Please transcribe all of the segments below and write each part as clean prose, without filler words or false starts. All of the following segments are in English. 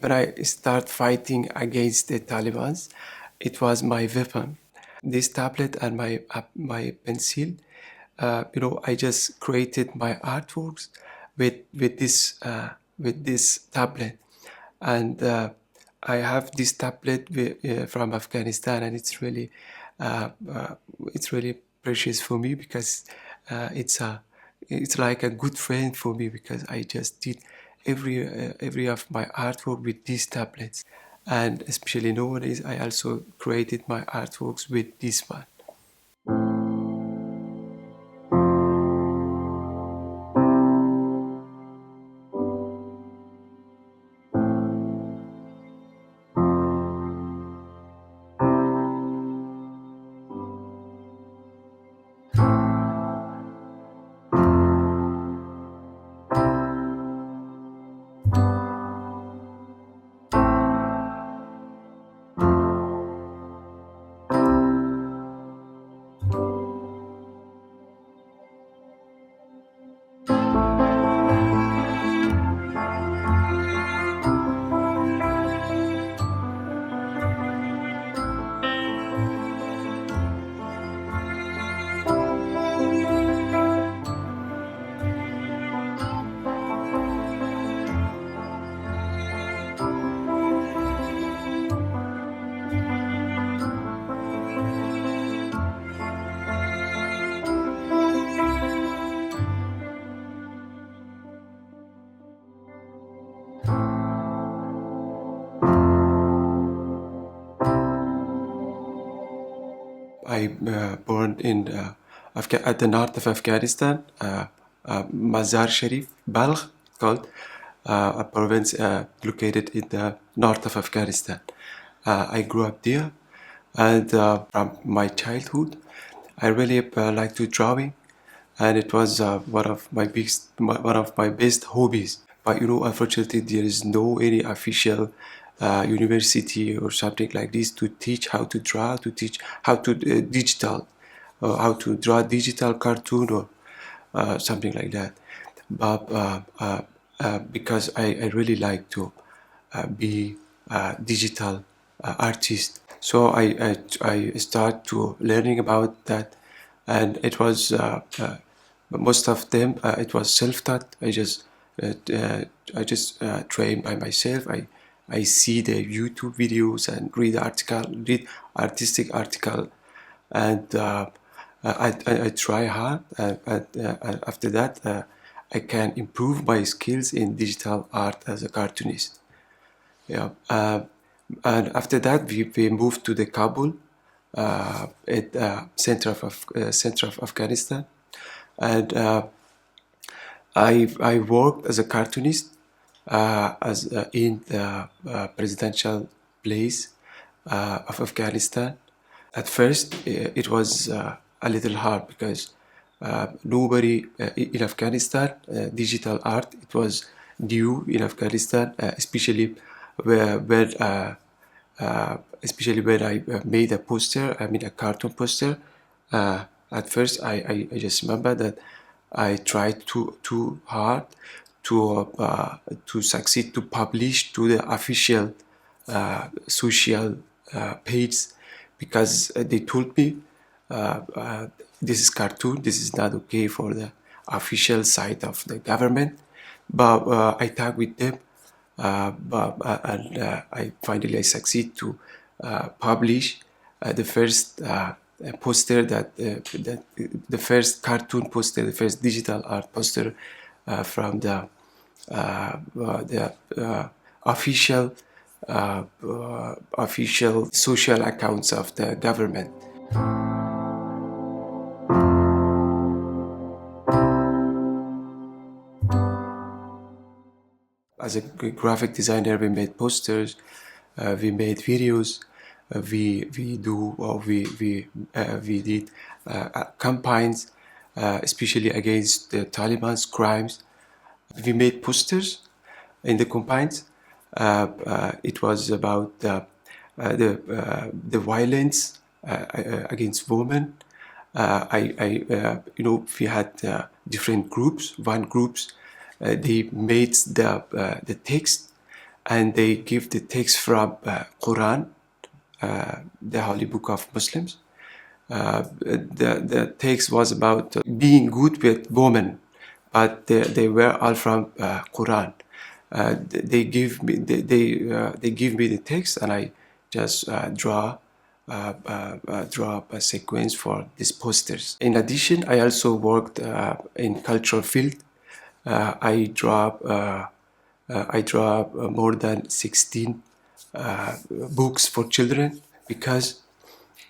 when I start fighting against the Taliban, it was my weapon. This tablet and my pencil, I just created my artworks with this tablet, and I have this tablet from Afghanistan, and uh, uh, it's really precious for me because it's like a good friend for me because I just did every of my artwork with these tablets, and especially nowadays I also created my artworks with this one. I born in at the north of Afghanistan, Mazar Sharif, Balkh, called a province located in the north of Afghanistan. I grew up there, and from my childhood, I really like to drawing, and it was one of my best hobbies. But unfortunately, there is no any official university or something like this to teach how to draw, to teach how to how to draw digital cartoon or something like that. But because I really like to be a digital artist, so I start to learning about that, and it was most of them it was self-taught. Uh, uh, I just train by myself. I see the YouTube videos and read artistic article, and I try hard. And after that, I can improve my skills in digital art as a cartoonist. Yeah. And after that, we moved to the Kabul, at center of Afghanistan, and I worked as a cartoonist as in the presidential place of Afghanistan. At first, it was a little hard because nobody in Afghanistan, digital art, it was new in Afghanistan, when especially when I made a poster, I made a cartoon poster. At first, I just remember that I tried too hard to succeed to publish to the official social page, because they told me this is cartoon, this is not okay for the official site of the government. But I talked with them, and I finally succeed to publish the first poster the first cartoon poster, the first digital art poster from the official official social accounts of the government. As a graphic designer, we made posters, we made videos, we did campaigns, especially against the Taliban's crimes. We made posters in the campaigns. It was about the violence against women. We had different groups. One groups they made the text and they give the text from Quran, the holy book of Muslims. The text was about being good with women, but they were all from Quran. They give me the text, and I just draw up a sequence for these posters. In addition, I also worked in cultural field. I draw more than 16 books for children because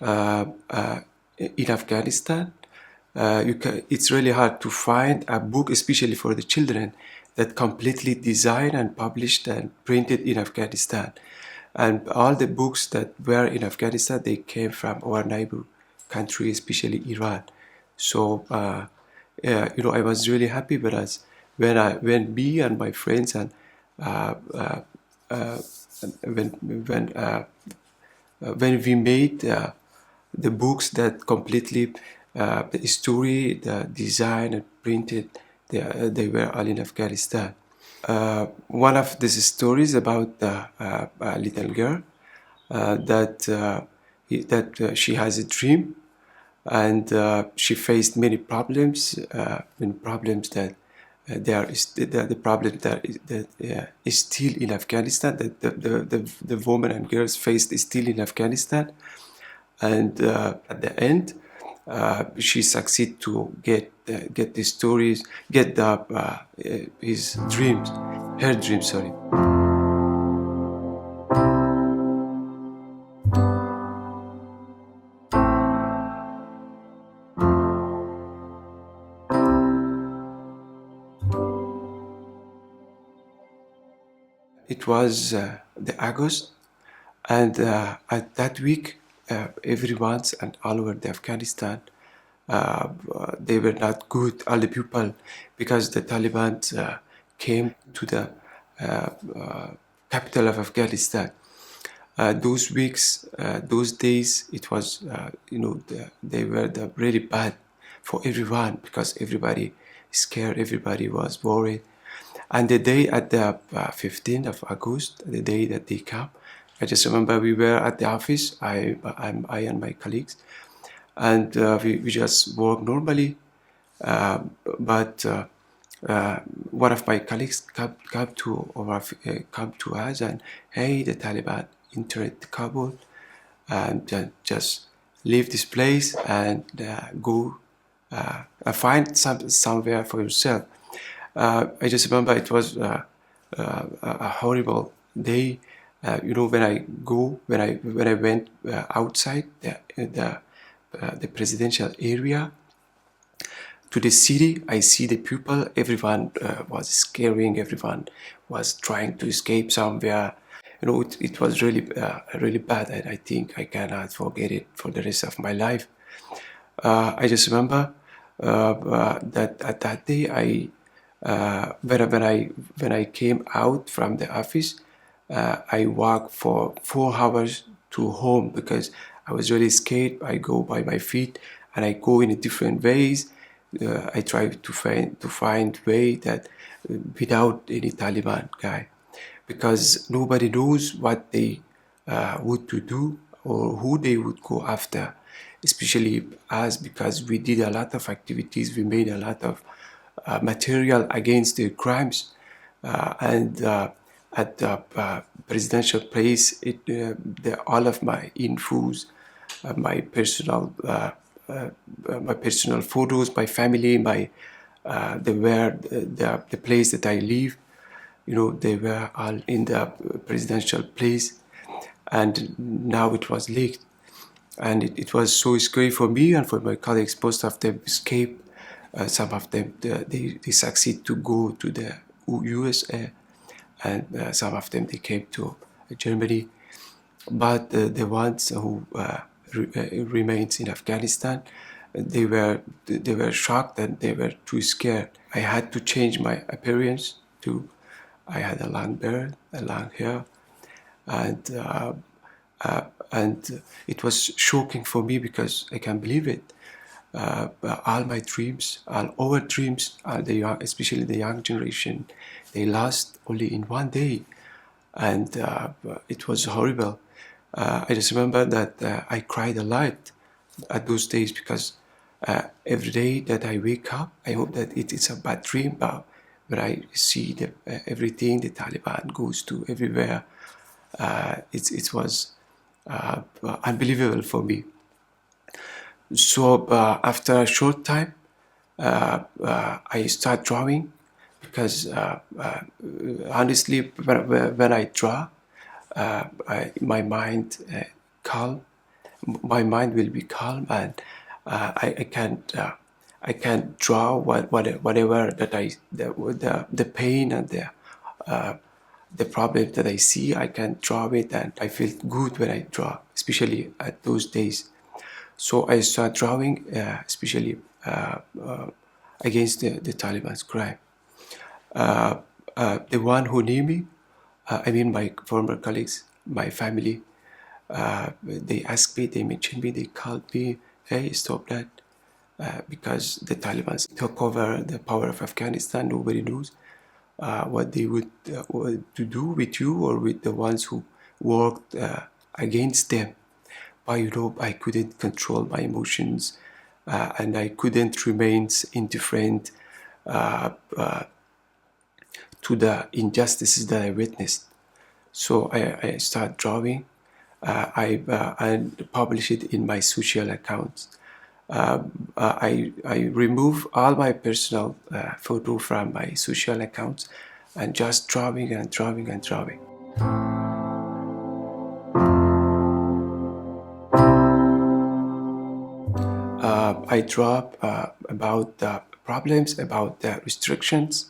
in Afghanistan, it's really hard to find a book, especially for the children, that completely designed and published and printed in Afghanistan. And all the books that were in Afghanistan, they came from our neighbor country, especially Iran. So, I was really happy because when me and my friends and uh, uh, uh, when we made the books that completely the story, the design, and printed, they were all in Afghanistan. One of these stories about a little girl that she has a dream, and she faced many problems that the problem that is still in Afghanistan, that the women and girls faced is still in Afghanistan, and at the end, she succeed to get the stories, get the his dreams, her dreams. Sorry. It was the August, and at that week, everyone and all over the Afghanistan, they were not good. All the people, because the Taliban came to the capital of Afghanistan. Those weeks, those days, it was, they were really bad for everyone because everybody scared, everybody was worried. And the day at the 15th of August, the day that they come, I just remember we were at the office, I and my colleagues, and we just work normally. But one of my colleagues come to us and, hey, the Taliban entered Kabul, and just leave this place and go find somewhere for yourself. I just remember it was a horrible day. When I went outside the presidential area to the city, I see the people. Everyone was scaring. Everyone was trying to escape somewhere. It was really bad, and I think I cannot forget it for the rest of my life. I just remember that at that day, when I came out from the office, I walked for 4 hours to home because I was really scared. I go by my feet and I go in different ways. I try to find way that without any Taliban guy, because nobody knows what they would to do or who they would go after, especially us, because we did a lot of activities, we made a lot of material against the crimes, and at the presidential place, all of my infos, my personal photos, my family, the place that I live, they were all in the presidential place, and now it was leaked. And it was so scary for me and for my colleagues. Most of them escaped. Some of them, they succeed to go to the USA, and some of them, they came to Germany. But the ones who remained in Afghanistan, they were shocked and they were too scared. I had to change my appearance too. I had a long beard, a long hair, and it was shocking for me because I can't believe it. All my dreams, all our dreams, especially the young generation, they lost only in one day. and it was horrible. I just remember that I cried a lot at those days because every day that I wake up, I hope that it is a bad dream, but when I see everything the Taliban goes to everywhere, it was unbelievable for me. So after a short time, I start drawing because honestly, when I draw, my mind calm. My mind will be calm, and I can draw whatever that the pain and the problem that I see. I can draw it, and I feel good when I draw, especially at those days. So I start drawing, especially against the Taliban's crime. The one who knew me, I mean my former colleagues, my family, they asked me, they mentioned me, they called me, hey, stop that. Because the Taliban took over the power of Afghanistan, nobody knows what they would to do with you or with the ones who worked against them. But I couldn't control my emotions, and I couldn't remain indifferent uh, uh, to the injustices that I witnessed. So I started drawing. I publish it in my social accounts. I remove all my personal photo from my social accounts and just drawing and drawing and drawing. I draw about the problems, about the restrictions,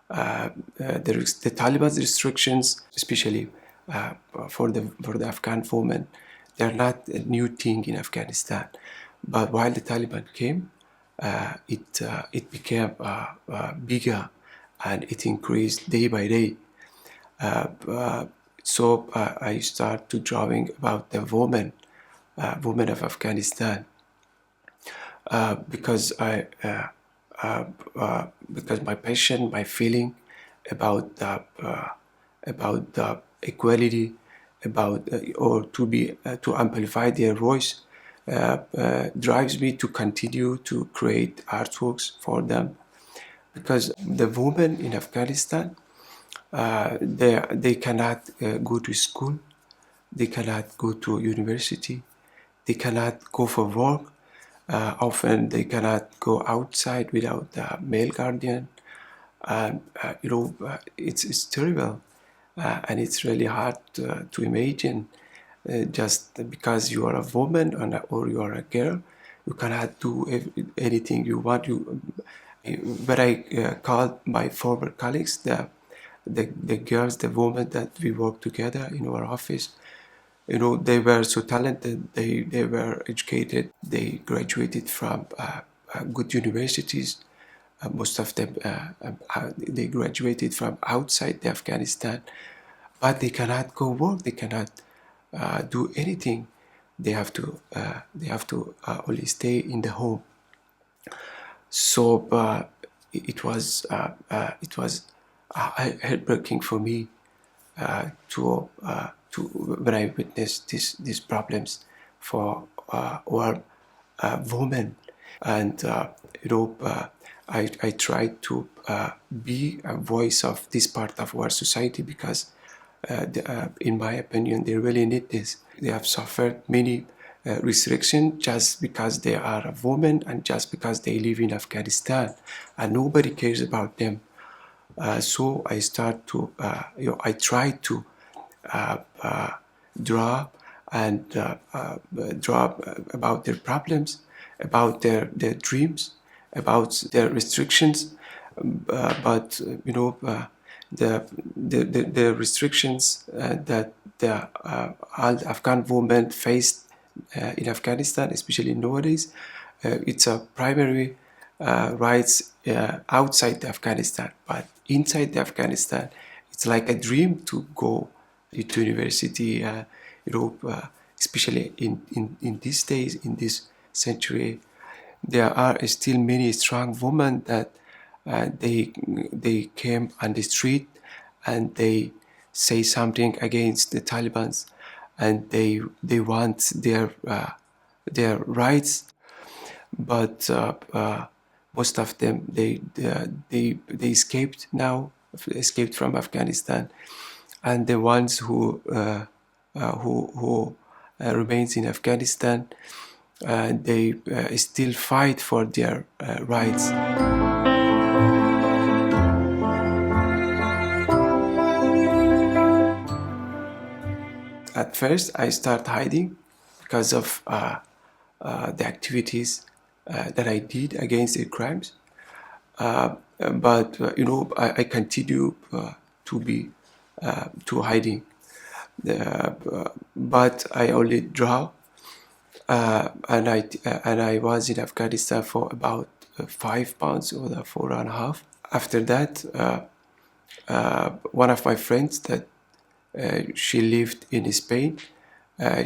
the Taliban's restrictions, especially for the Afghan women. They're not a new thing in Afghanistan, but while the Taliban came, it became bigger, and it increased day by day. So I start to drawing about the women of Afghanistan, because because my passion, my feeling about the equality, about or to amplify their voice, drives me to continue to create artworks for them, because the women in Afghanistan, they cannot go to school, they cannot go to university, they cannot go for work. Often they cannot go outside without a male guardian. It's terrible, and it's really hard to imagine. Just because you are a woman or you are a girl, you cannot do anything you want. But I called my former colleagues, the girls, the women that we work together in our office. They were so talented. They were educated. They graduated from good universities. Most of them they graduated from outside the Afghanistan, but they cannot go work. They cannot do anything. They have to only stay in the home. So it was heartbreaking for me to when I witnessed these problems for our women, and I tried to be a voice of this part of our society, because in my opinion, they really need this. They have suffered many restrictions just because they are a woman and just because they live in Afghanistan, and nobody cares about them. So I try to uh, uh, draw and draw about their problems, about their dreams, about their restrictions. But the restrictions that all Afghan women faced in Afghanistan, especially nowadays, it's a primary rights outside Afghanistan, but inside Afghanistan, it's like a dream to go to university. Especially in these days, in this century, there are still many strong women that they came on the street and they say something against the Taliban, and they want their rights, but most of them they escaped from Afghanistan, and the ones who remains in Afghanistan, they still fight for their rights. At first, I start hiding because of the activities that I did against the crimes. But I continue to be to hiding. But I only draw, and I was in Afghanistan for about 5 months or 4.5. After that, one of my friends that she lived in Spain.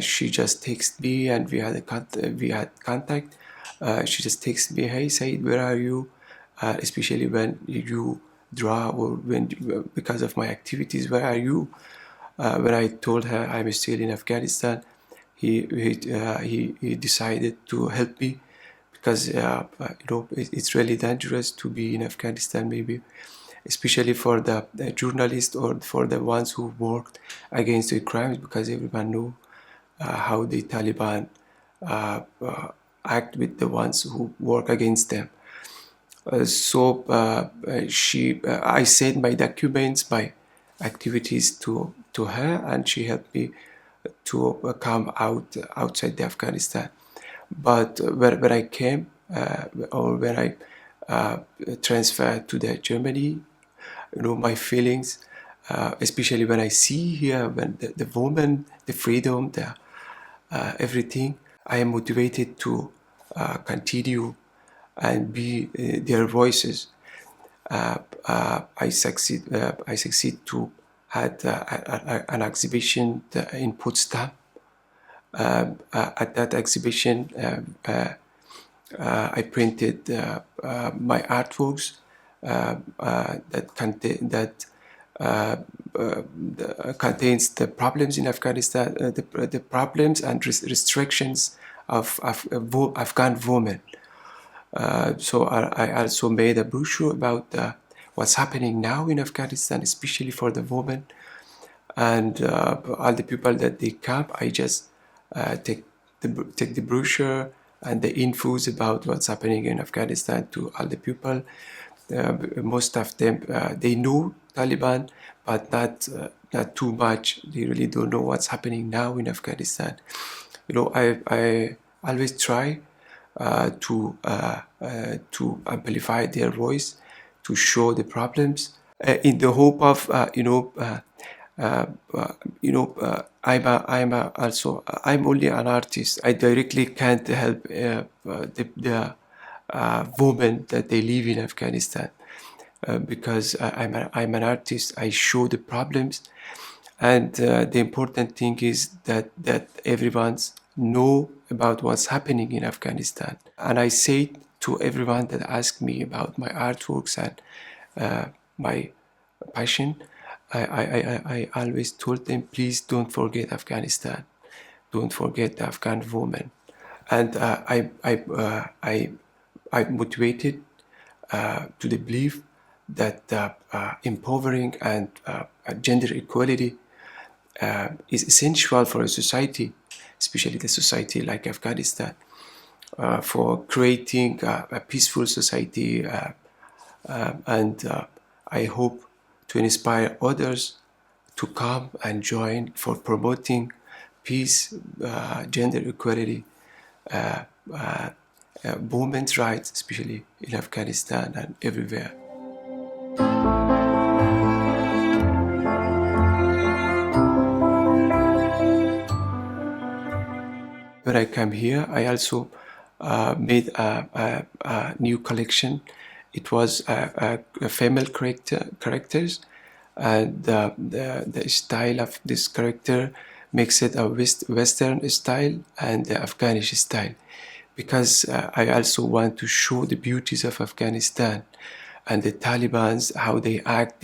She just texted me, and we had contact. She just texted me, "Hey Said, where are you?" Especially when you draw, or because of my activities, where are you? When I told her I'm still in Afghanistan, he decided to help me, because it's really dangerous to be in Afghanistan, maybe especially for the journalists or for the ones who worked against the crimes, because everyone knew how the Taliban act with the ones who work against them. I sent my documents, my activities to her, and she helped me to come outside the Afghanistan. But when I came, or when I transferred to the Germany, my feelings, especially when I see here, when the woman, the freedom, the everything, I am motivated to continue and be their voices. I succeed to had an exhibition in Potsdam. At that exhibition, I printed my artworks that contains the problems in Afghanistan, the problems and restrictions of Afghan women. So I also made a brochure about what's happening now in Afghanistan, especially for the women, and all the people that they come. I just take the brochure and the infos about what's happening in Afghanistan to all the people. Most of them they know Taliban, but not too much. They really don't know what's happening now in Afghanistan. I always try to amplify their voice, to show the problems, in the hope of I'm only an artist. I directly can't help the women that they live in Afghanistan, because I'm an artist. I show the problems, and the important thing is that everyone's know about what's happening in Afghanistan. And I say to everyone that asks me about my artworks and my passion, I always told them, please don't forget Afghanistan, don't forget the Afghan woman. And I'm motivated to the belief that empowering and gender equality is essential for a society, especially the society like Afghanistan, for creating a peaceful society, and I hope to inspire others to come and join for promoting peace, gender equality, women's rights, especially in Afghanistan and everywhere. When I came here, I also made a new collection. It was female characters, and the style of this character makes it a Western style and the Afghanish style, because I also want to show the beauties of Afghanistan and the Taliban's, how they act.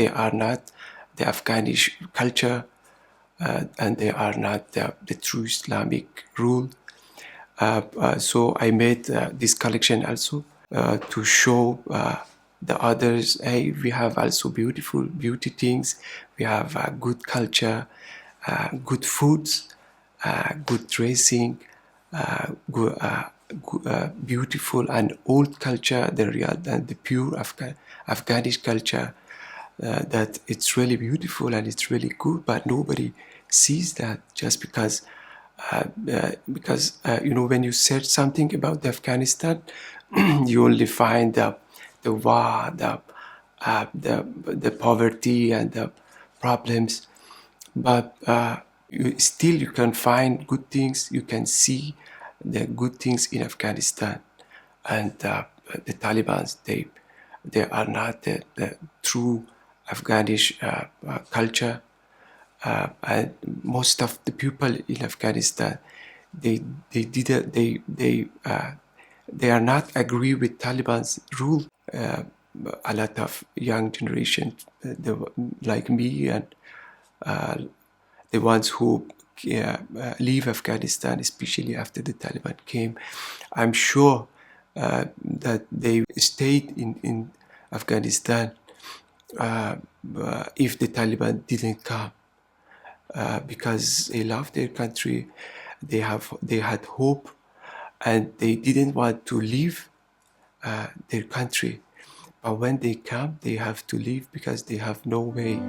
the Afghanish culture, and they are not the true Islamic rule. So I made this collection also to show the others, hey, we have also beautiful beauty things, we have good culture, good foods, good dressing, beautiful and old culture, the real and the pure Afghanish culture, that it's really beautiful and it's really good, but nobody sees that just because when you search something about Afghanistan, you only find the war, the poverty and the problems, but you can find good things. You can see the good things in Afghanistan, and the Taliban, they are not the true Afghanish culture. And most of the people in Afghanistan, they did they are not agree with Taliban's rule. A lot of young generation, like me and the ones who leave Afghanistan, especially after the Taliban came, I'm sure that they stayed in Afghanistan if the Taliban didn't come. Because they love their country, they had hope, and they didn't want to leave their country. But when they come, they have to leave because they have no way.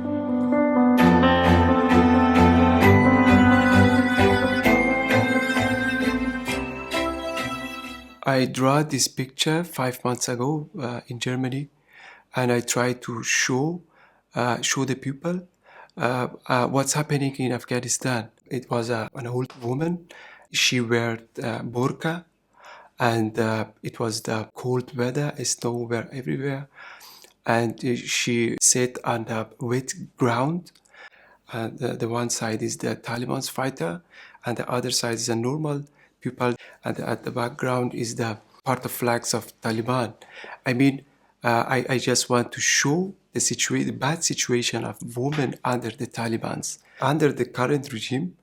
I draw this picture 5 months ago in Germany, and I try to show the people what's happening in Afghanistan. It was an old woman. She wore burqa, and it was the cold weather. Snow were everywhere, and she sat on the wet ground. The one side is the Taliban's fighter, and the other side is a normal people, and at the background is the part of flags of Taliban. I mean, I just want to show the bad situation of women under the Taliban's. Under the current regime,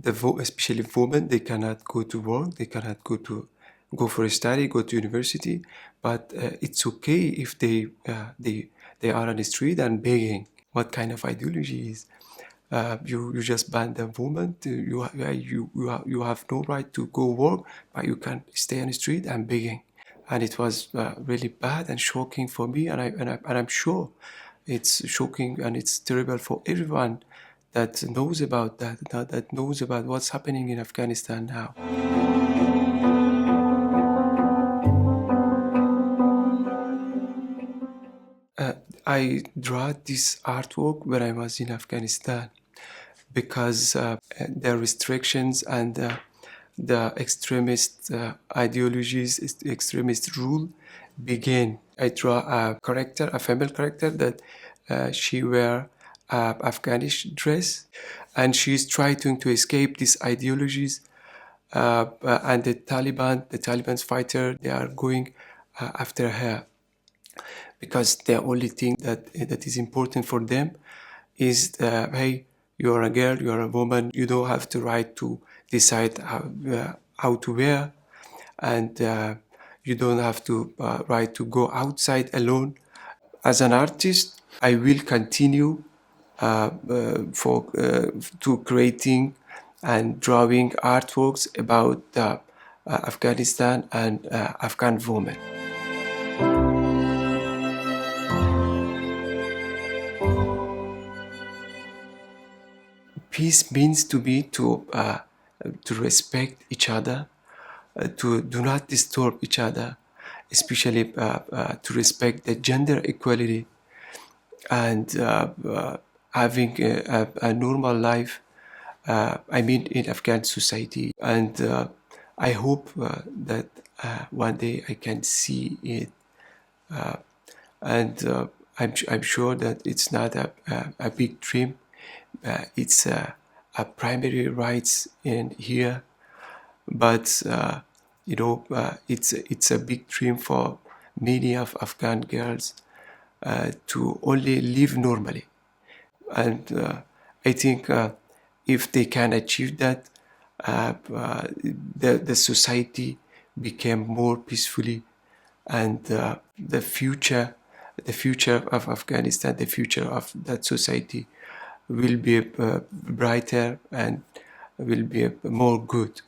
especially women, they cannot go to work, they cannot go for a study, go to university, but it's okay if they are on the street and begging. What kind of ideology is? You just ban the woman. You have no right to go work, but you can stay on the street and begging. And it was really bad and shocking for me, and I'm sure it's shocking and it's terrible for everyone that knows about that knows about what's happening in Afghanistan now. I draw this artwork when I was in Afghanistan because the restrictions and the extremist ideologies, extremist rule began. I draw a female character that she wear Afghanish dress, and she's trying to escape these ideologies. And the Taliban's fighter, they are going after her because the only thing that is important for them is hey, you are a girl, you are a woman, you don't have the right to decide how to wear, and you don't have to right to go outside alone. As an artist, I will continue to creating and drawing artworks about Afghanistan and Afghan women. Peace means to be to respect each other, to do not disturb each other, especially to respect the gender equality, and having a normal life. I mean, in Afghan society, and I hope that one day I can see it, and I'm sure that it's not a big dream. It's a primary rights in here, but it's a big dream for many of Afghan girls to only live normally. and I think if they can achieve that, the society became more peacefully, and the future of Afghanistan, the future of that society will be brighter and will be more good.